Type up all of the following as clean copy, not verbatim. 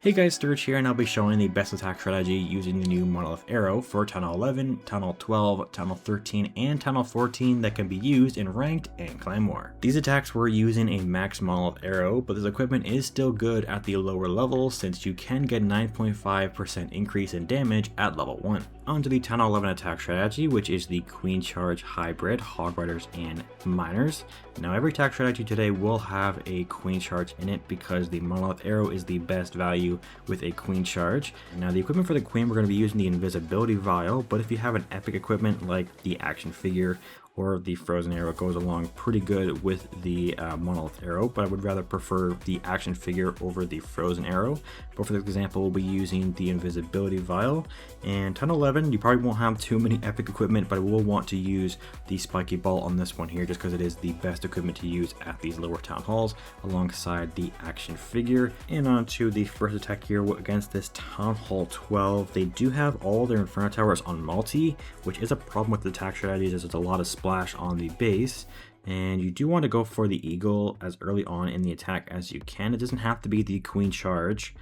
Hey guys, Sturge here, and I'll be showing the best attack strategy using the new Monolith arrow for Tunnel 11, Tunnel 12, Tunnel 13, and Tunnel 14 that can be used in Ranked and Clan War. These attacks were using a max Monolith arrow, but this equipment is still good at the lower levels since you can get 9.5% increase in damage at level 1. Onto the Tunnel 11 attack strategy, which is the Queen Charge Hybrid, Hog Riders, and Miners. Now every attack strategy today will have a Queen Charge in it because the Monolith arrow is the best value with a Queen Charge. Now the equipment for the Queen, we're going to be using the Invisibility Vial, but if you have an epic equipment like the Action Figure or the Frozen Arrow, it goes along pretty good with the Monolith Arrow, but I would rather prefer the Action Figure over the Frozen Arrow. But for this example, we'll be using the Invisibility Vial. And Tunnel 11, you probably won't have too many epic equipment, but I will want to use the Spiky Ball on this one here, just because it is the best equipment to use at these lower town halls, alongside the Action Figure. And on to the first attack here against this Town Hall 12. They do have all their Inferno Towers on multi, which is a problem with the attack strategies, as it's a lot of splash on the base, and you do want to go for the Eagle as early on in the attack as you can. It doesn't have to be the Queen Charge,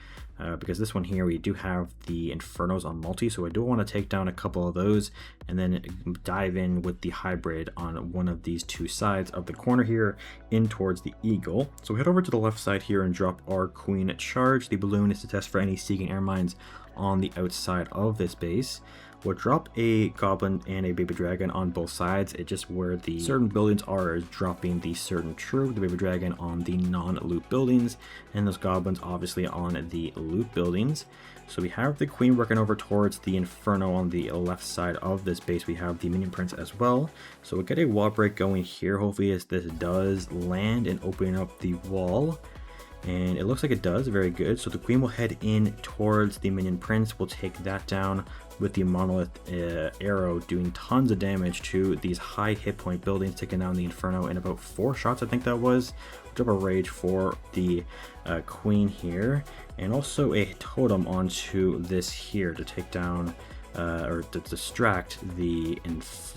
because this one here we do have the Infernos on multi, so I do want to take down a couple of those and then dive in with the Hybrid on one of these two sides of the corner here in towards the Eagle. So head over to the left side here and drop our Queen Charge. The balloon is to test for any Seeking Air Mines on the outside of this base. We'll drop a Goblin and a Baby Dragon on both sides. It's just where the certain buildings are is dropping the certain troop, the Baby Dragon on the non-loot buildings, and those Goblins obviously on the loot buildings. So we have the Queen working over towards the Inferno on the left side of this base. We have the Minion Prince as well. So we'll get a wall break going here, hopefully, as this does land and opening up the wall. And it looks like it does, very good. So the Queen will head in towards the Minion Prince. We'll take that down with the Monolith arrow, doing tons of damage to these high hit point buildings, taking down the Inferno in about 4 shots, I think that was. Drop a Rage for the Queen here, and also a Totem onto this here to take down or to distract the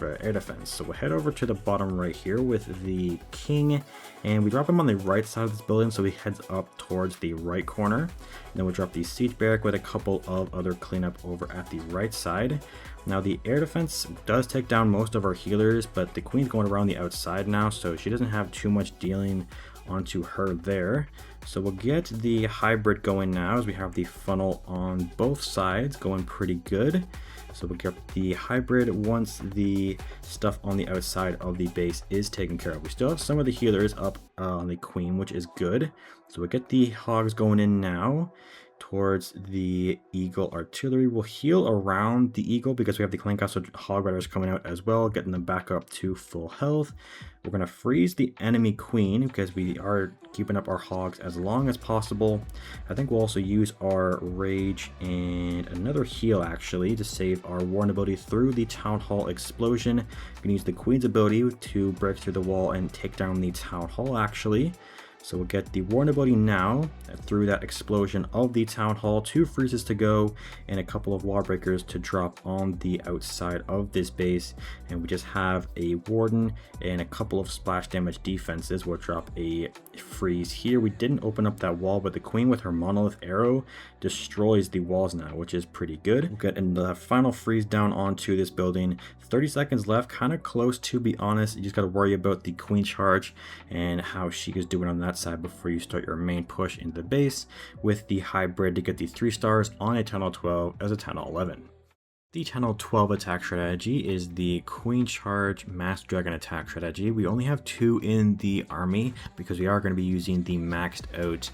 air defense. So we'll head over to the bottom right here with the King, and we drop him on the right side of this building, so he heads up towards the right corner. And then we'll drop the Siege Barrack with a couple of other cleanup over at the right side. Now the air defense does take down most of our healers, but the Queen's going around the outside now, so she doesn't have too much dealing onto her there. So we'll get the Hybrid going now, as we have the funnel on both sides going pretty good. So we'll get the Hybrid once the stuff on the outside of the base is taken care of. We still have some of the healers up on the Queen, which is good. So we'll get the Hogs going in now towards the Eagle Artillery. We'll heal around the Eagle because we have the Clan Castle Hog Riders coming out as well, getting them back up to full health. We're going to freeze the enemy Queen because we are keeping up our Hogs as long as possible. I think we'll also use our Rage and another heal actually to save our Warren ability through the Town Hall explosion. We can use the Queen's ability to break through the wall and take down the Town Hall actually. So we'll get the Warren ability now through that explosion of the Town Hall, 2 freezes to go, and a couple of wall breakers to drop on the outside of this base. And we just have a Warden and a couple of splash damage defenses. We'll drop a freeze here. We didn't open up that wall, but the Queen with her Monolith arrow destroys the walls now, which is pretty good. We'll get the final freeze down onto this building. 30 seconds left, kind of close to be honest. You just got to worry about the Queen Charge and how she is doing on that side before you start your main push into the base with the Hybrid to get the 3 stars on a Tunnel 12 as a Tunnel 11. The Tunnel 12 attack strategy is the Queen Charge Masked Dragon attack strategy. We only have 2 in the army because we are going to be using the maxed out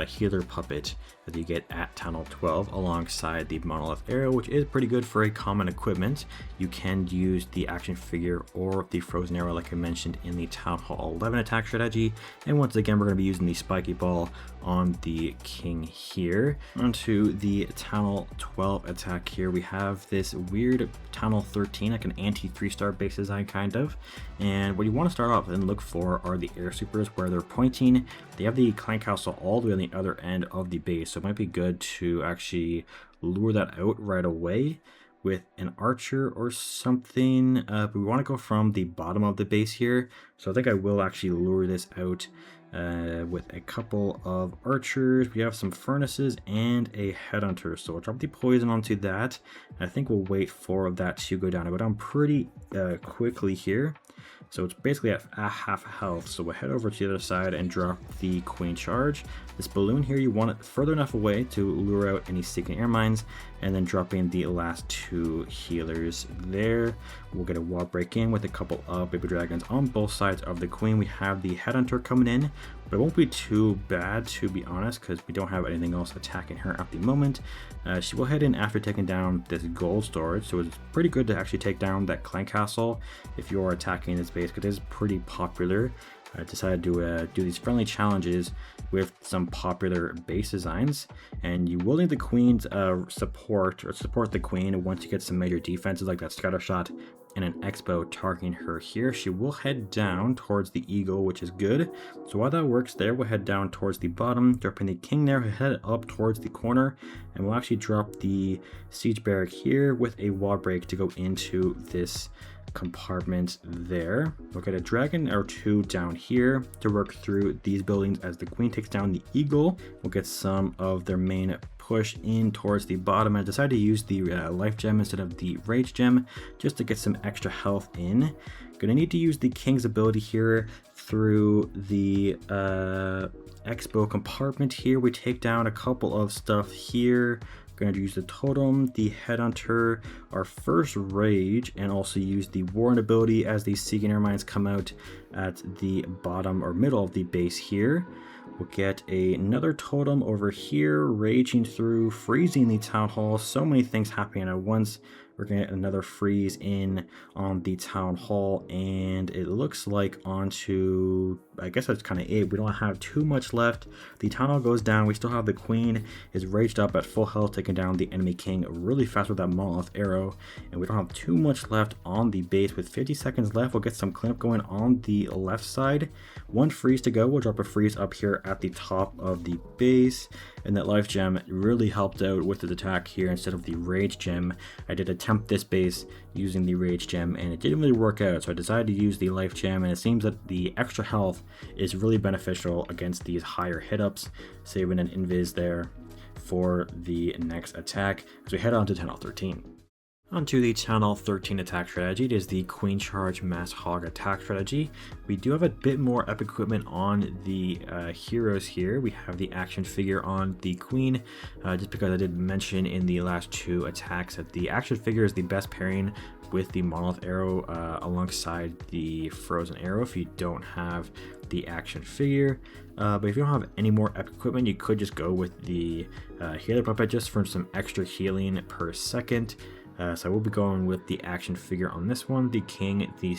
healer puppet that you get at Tunnel 12 alongside the Monolith arrow, which is pretty good for a common equipment. You can use the Action Figure or the Frozen Arrow like I mentioned in the Town Hall 11 attack strategy. And once again, we're going to be using the Spiky Ball on the King here. Onto the Tunnel 12 attack here, we have this weird Tunnel 13, like an anti 3-star base design kind of. And what you want to start off and look for are the air supers where they're pointing. They have the Clan Castle all the way on the other end of the base, so it might be good to actually lure that out right away with an archer or something. But we want to go from the bottom of the base here, so I think I will actually lure this out with a couple of archers. We have some furnaces and a headhunter, so we'll drop the poison onto that. I think we'll wait for that to go down. It'll go down pretty quickly here, so it's basically at half health. So we'll head over to the other side and drop the queen charge. This balloon here, you want it further enough away to lure out any seeking air mines, and then dropping the last 2 healers there. We'll get a wall break in with a couple of baby dragons on both sides of the queen. We have the headhunter coming in, but it won't be too bad, to be honest, because we don't have anything else attacking her at the moment. She will head in after taking down this gold storage, so it's pretty good to actually take down that clan castle if you're attacking this base, because it is pretty popular. I decided to do these friendly challenges with some popular base designs, and you will need the queen's support the queen once you get some major defenses like that scatter shot and an expo targeting her here. She will head down towards the eagle, which is good. So while that works there, we'll head down towards the bottom, dropping the king there, head up towards the corner, and we'll actually drop the siege barrack here with a wall break to go into this compartment there. We'll get a dragon or 2 down here to work through these buildings as the queen takes down the eagle. We'll get some of their main push in towards the bottom. I decided to use the life gem instead of the rage gem just to get some extra health in. Gonna need to use the king's ability here through the expo compartment here. We take down a couple of stuff here. Going to use the totem, the headhunter, our first rage, and also use the warren ability as these seeking air mines come out at the bottom or middle of the base here. We'll get another totem over here, raging through, freezing the town hall. So many things happening at once. We're going to get another freeze in on the town hall, and it looks like onto, I guess that's kind of it. We don't have too much left. The town hall goes down. We still have the queen is raged up at full health, taking down the enemy king really fast with that monolith arrow, and we don't have too much left on the base. With 50 seconds left, we'll get some cleanup going on the left side. 1 freeze to go. We'll drop a freeze up here at the top of the base, and that life gem really helped out with the attack here instead of the rage gem. I did attempt this base using the rage gem and it didn't really work out, so I decided to use the life gem, and it seems that the extra health is really beneficial against these higher hit ups, saving an invis there for the next attack as we head on to TH13. Onto the TH13 attack strategy. It is the Queen Charge Mass Hog attack strategy. We do have a bit more epic equipment on the heroes here. We have the action figure on the Queen, just because I did mention in the last 2 attacks that the action figure is the best pairing with the Monolith arrow alongside the frozen arrow if you don't have the action figure. But if you don't have any more epic equipment, you could just go with the healer puppet just for some extra healing per second. So I will be going with the action figure on this one, the king, the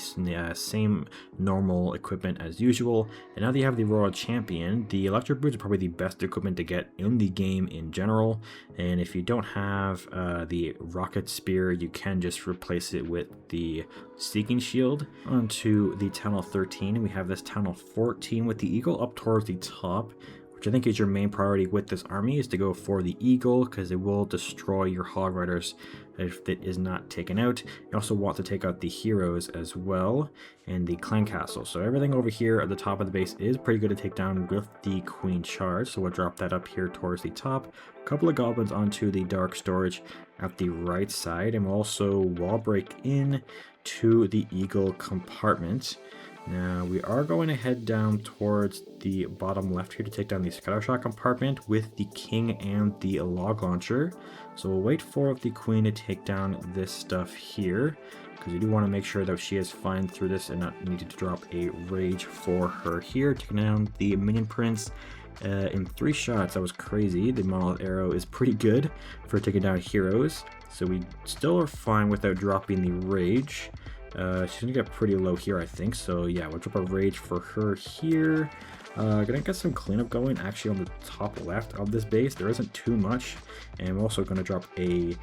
same normal equipment as usual. And now that you have the royal champion, the electric boots are probably the best equipment to get in the game in general. And if you don't have the rocket spear, you can just replace it with the seeking shield. Onto the TH13, we have this TH14 with the eagle up towards the top, which I think is your main priority with this army, is to go for the eagle because it will destroy your hog riders if it is not taken out. You also want to take out the heroes as well and the clan castle. So everything over here at the top of the base is pretty good to take down with the queen charge. So we'll drop that up here towards the top. A couple of goblins onto the dark storage at the right side, and we'll also wall break in to the eagle compartment. Now we are going to head down towards the bottom left here to take down the scattershot compartment with the king and the log launcher. So we'll wait for the queen to take down this stuff here, because we do want to make sure that she is fine through this and not needed to drop a rage for her here. Taking down the minion prince in 3 shots. That was crazy. The monolith arrow is pretty good for taking down heroes, so we still are fine without dropping the rage. She's gonna get pretty low here, I think. So yeah, we'll drop a rage for her here. Gonna get some cleanup going actually on the top left of this base. There isn't too much, and we're also gonna drop a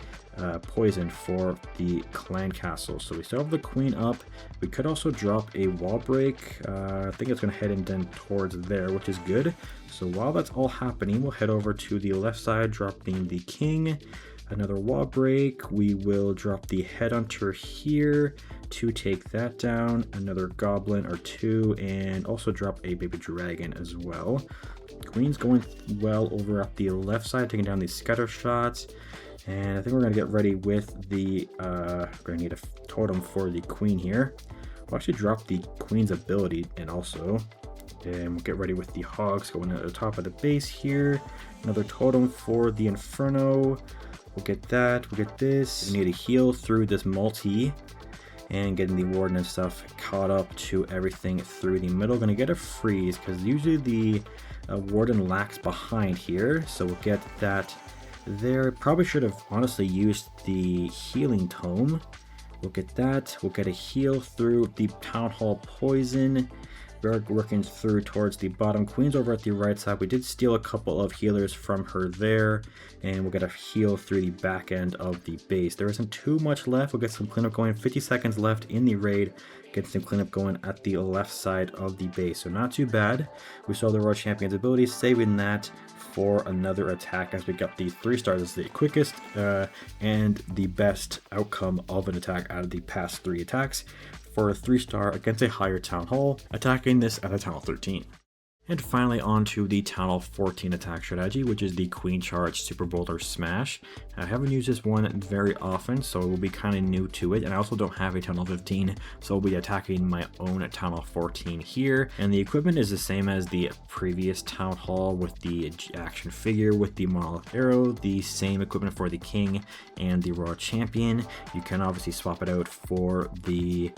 poison for the clan castle. So we still have the queen up. We could also drop a wall break. I think it's gonna head in then towards there, which is good. So while that's all happening, we'll head over to the left side, dropping the king. Another wall break. We will drop the headhunter here, to take that down, another goblin or two, and also drop a baby dragon as well. Queen's going well over at the left side, taking down these scatter shots. And I think we're going to get ready with the, we're going to need a totem for the queen here. We'll actually drop the queen's ability in also. And we'll get ready with the hogs going at the top of the base here. Another totem for the inferno. We'll get that, we'll get this. We need to heal through this multi. And getting the warden and stuff caught up to everything through the middle. Gonna get a freeze because usually the warden lacks behind here, so we'll get that there. Probably should have honestly used the healing tome. We'll get that. We'll get a heal through the town hall poison. We're working through towards the bottom. Queen's over at the right side. We did steal a couple of healers from her there, and we'll get a heal through the back end of the base. There isn't too much left. We'll get some cleanup going. 50 seconds left in the raid. Get some cleanup going at the left side of the base, so not too bad. We saw the Royal Champion's ability, saving that for another attack as we got the 3 stars as the quickest and the best outcome of an attack out of the past 3 attacks for a 3-star against a higher town hall, attacking this at a town hall 13. And finally on to the town hall 14 attack strategy, which is the queen charge super boulder smash. I haven't used this one very often, so it will be kind of new to it, and I also don't have a town hall 15, so I'll be attacking my own town hall 14 here. And the equipment is the same as the previous town hall with the action figure with the monolith arrow, the same equipment for the king and the royal champion. You can obviously swap it out for the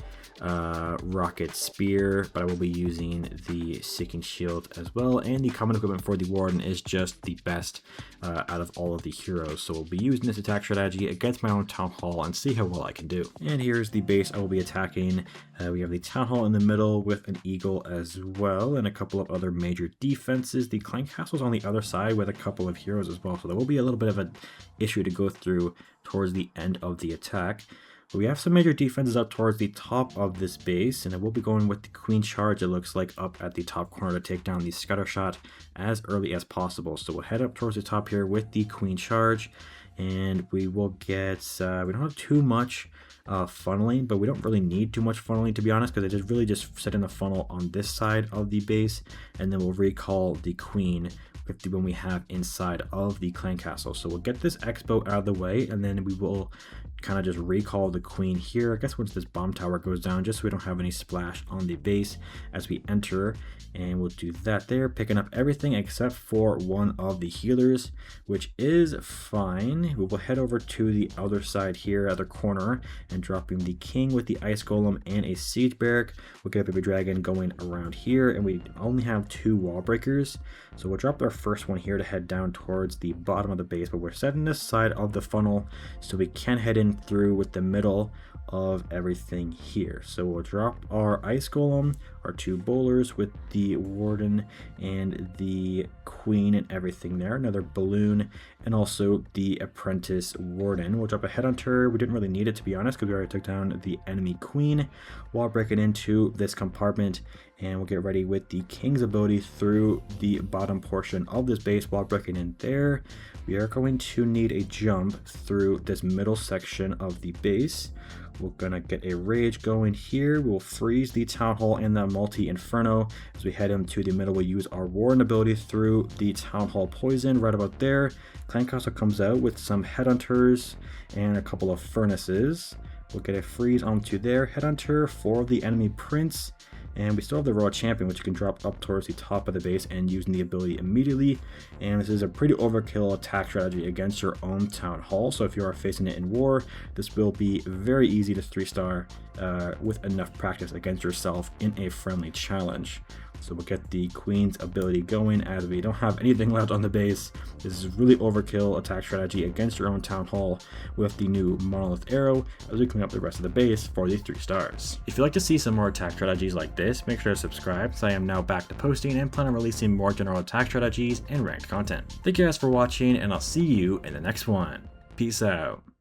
rocket spear, but I will be using the seeking shield as well, and the common equipment for the warden is just the best out of all of the heroes, so we'll be using this attack strategy against my own town hall and see how well I can do. And here's the base I will be attacking. We have the town hall in the middle with an eagle as well, and a couple of other major defenses. The clan castle's on the other side with a couple of heroes as well, so there will be a little bit of an issue to go through towards the end of the attack. But we have some major defenses up towards the top of this base, and I will be going with the queen charge, it looks like, up at the top corner to take down the scatter shot as early as possible. So we'll head up towards the top here with the queen charge, and we will get, we don't have too much funneling, but we don't really need too much funneling, to be honest, because I just really just set in the funnel on this side of the base, and then we'll recall the queen with the one we have inside of the clan castle. So we'll get this expo out of the way, and then we will kind of just recall the queen here, I guess, once this bomb tower goes down, just so we don't have any splash on the base as we enter. And we'll do that there, picking up everything except for one of the healers, which is fine. We will head over to the other side here at the corner and dropping the king with the ice golem and a siege barrack. We'll get a baby dragon going around here, and we only have 2 wall breakers, so we'll drop our first one here to head down towards the bottom of the base, but we're setting this side of the funnel so we can head in through with the middle of everything here. So we'll drop our ice golem, our 2 bowlers with the warden and the queen and everything there, another balloon, and also the apprentice warden. We'll drop a headhunter. We didn't really need it, to be honest, because we already took down the enemy queen while breaking into this compartment. And we'll get ready with the king's ability through the bottom portion of this base while breaking in there. We are going to need a jump through this middle section of the base. We're gonna get a rage going here. We'll freeze the town hall and the multi-inferno. As we head into the middle, we'll use our warden ability through the town hall poison right about there. Clan castle comes out with some headhunters and a couple of furnaces. We'll get a freeze onto their headhunter for the enemy prince. And we still have the royal champion, which you can drop up towards the top of the base and using the ability immediately. And this is a pretty overkill attack strategy against your own town hall. So if you are facing it in war, this will be very easy to 3-star with enough practice against yourself in a friendly challenge. So we'll get the queen's ability going as we don't have anything left on the base. This is really overkill attack strategy against your own town hall with the new monolith arrow as we clean up the rest of the base for the 3 stars. If you'd like to see some more attack strategies like this, make sure to subscribe, so I am now back to posting and plan on releasing more general attack strategies and ranked content. Thank you guys for watching, and I'll see you in the next one. Peace out.